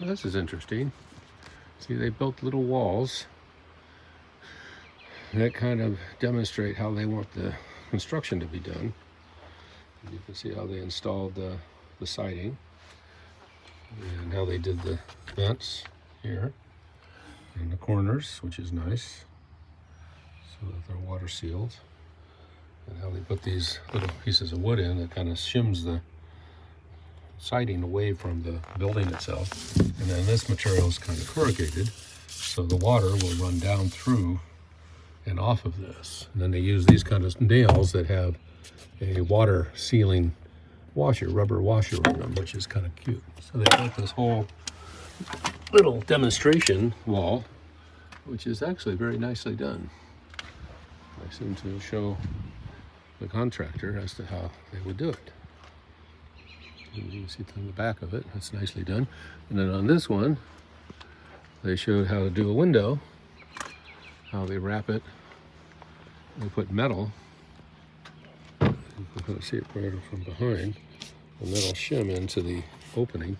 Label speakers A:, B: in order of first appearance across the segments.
A: Well, this is interesting. See, they built little walls that kind of demonstrate how they want the construction to be done. You can see how they installed the siding and how they did the vents here in the corners, which is nice, so that they're water sealed, and how they put these little pieces of wood in that kind of shims the siding away from the building itself. And then this material is kind of corrugated, so the water will run down through and off of this. And then they use these kind of nails that have a water sealing washer, rubber washer on them, which is kind of cute. So they built this whole little demonstration wall, which is actually very nicely done. I seem to show the contractor as to how they would do it. And you can see from the back of it, it's nicely done. And then on this one, they showed how to do a window, how they wrap it. They put metal, you can kind of see it better from behind, the metal shim into the opening,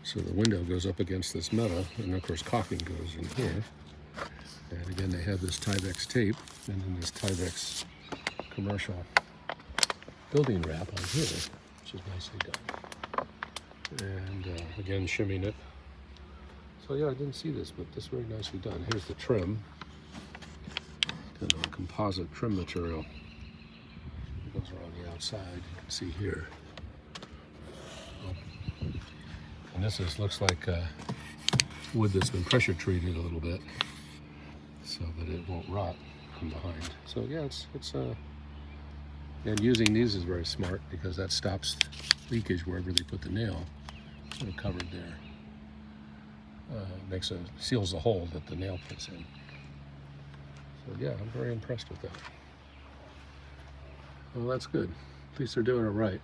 A: so the window goes up against this metal, and of course caulking goes in here. And again, they have this Tyvex tape, and then this Tyvex commercial building wrap on here, which is nicely done. And again, shimming it. So yeah, I didn't see this, but this is very nicely done. Here's the trim, kind of a composite trim material. It goes around the outside, you can see here. And this looks like wood that's been pressure treated a little bit, so that it won't rot from behind. So yeah, and using these is very smart, because that stops leakage wherever they put the nail. Sort of covered there. Seals the hole that the nail fits in. So yeah, I'm very impressed with that. Well, that's good. At least they're doing it right.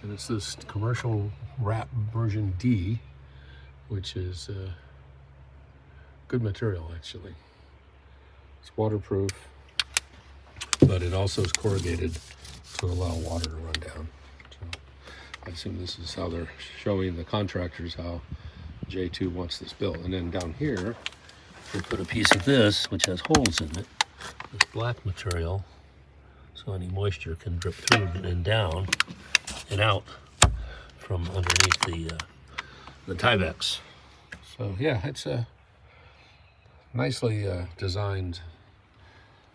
A: And it's this commercial wrap version D, which is good material actually. It's waterproof, but it also is corrugated to allow water to run down. So I assume this is how they're showing the contractors how J2 wants this built. And then down here, we put a piece of this, which has holes in it, this black material, so any moisture can drip through and down and out from underneath the Tyvex. So yeah, it's a nicely designed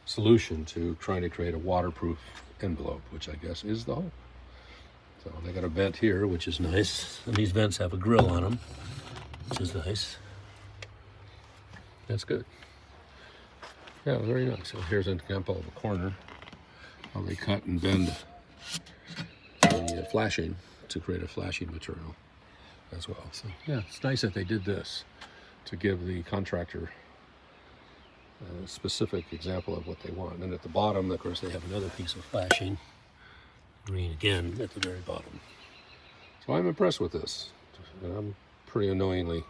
A: solution to trying to create a waterproof envelope, which I guess is the hope. So they got a vent here, which is nice, and these vents have a grill on them, which is nice. That's good. Yeah, very nice. So here's an example of a corner, how they cut and bend the flashing to create a flashing material as well. So yeah, it's nice that they did this to give the contractor a specific example of what they want. And at the bottom, of course, they have another piece of flashing, green again at the very bottom. So I'm impressed with this. And I'm pretty annoyingly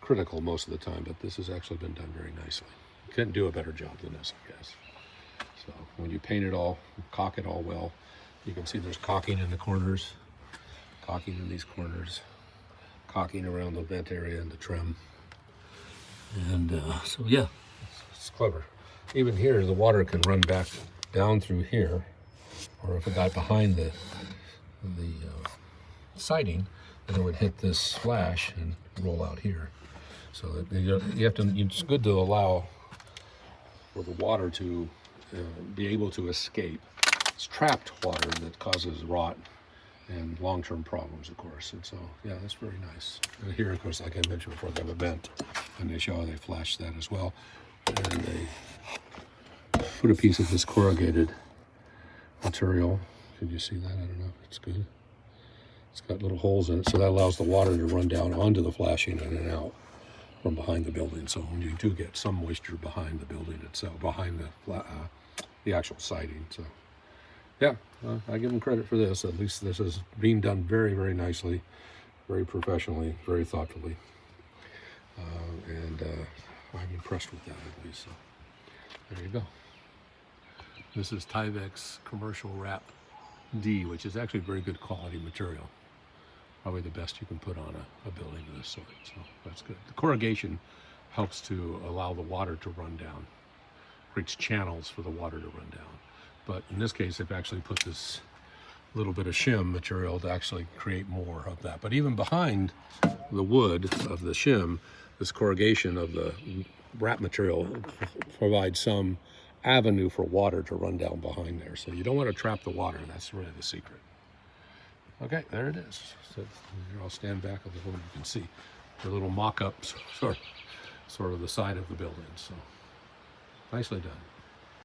A: critical most of the time, but this has actually been done very nicely. You couldn't do a better job than this, I guess. So when you paint it all, caulk it all well, you can see there's caulking in the corners, caulking in these corners, caulking around the vent area and the trim. And so yeah, it's clever. Even here, the water can run back down through here, or if it got behind the siding, then it would hit this flash and roll out here. So that you have to. It's good to allow for the water to be able to escape. It's trapped water that causes rot and long-term problems, of course. And so, yeah, that's very nice. And here, of course, like I mentioned before, they have a vent, and they show how they flash that as well. And they put a piece of this corrugated material. Can you see that? I don't know if it's good. It's got little holes in it, so that allows the water to run down onto the flashing and then out from behind the building. So when you do get some moisture behind the building itself, behind the actual siding. So yeah, I give them credit for this. At least this is being done very, very nicely, very professionally, very thoughtfully. And I'm impressed with that at least. So there you go. This is Tyvex Commercial Wrap D, which is actually very good quality material. probably the best you can put on a building of this sort. So that's good. The corrugation helps to allow the water to run down, creates channels for the water to run down. But in this case, they've actually put this little bit of shim material to actually create more of that. But even behind the wood of the shim, this corrugation of the wrap material provides some avenue for water to run down behind there. So you don't want to trap the water. That's really the secret. Okay, there it is. So here, I'll stand back a little. You can see the little mock-ups, sort of the side of the building. So nicely done.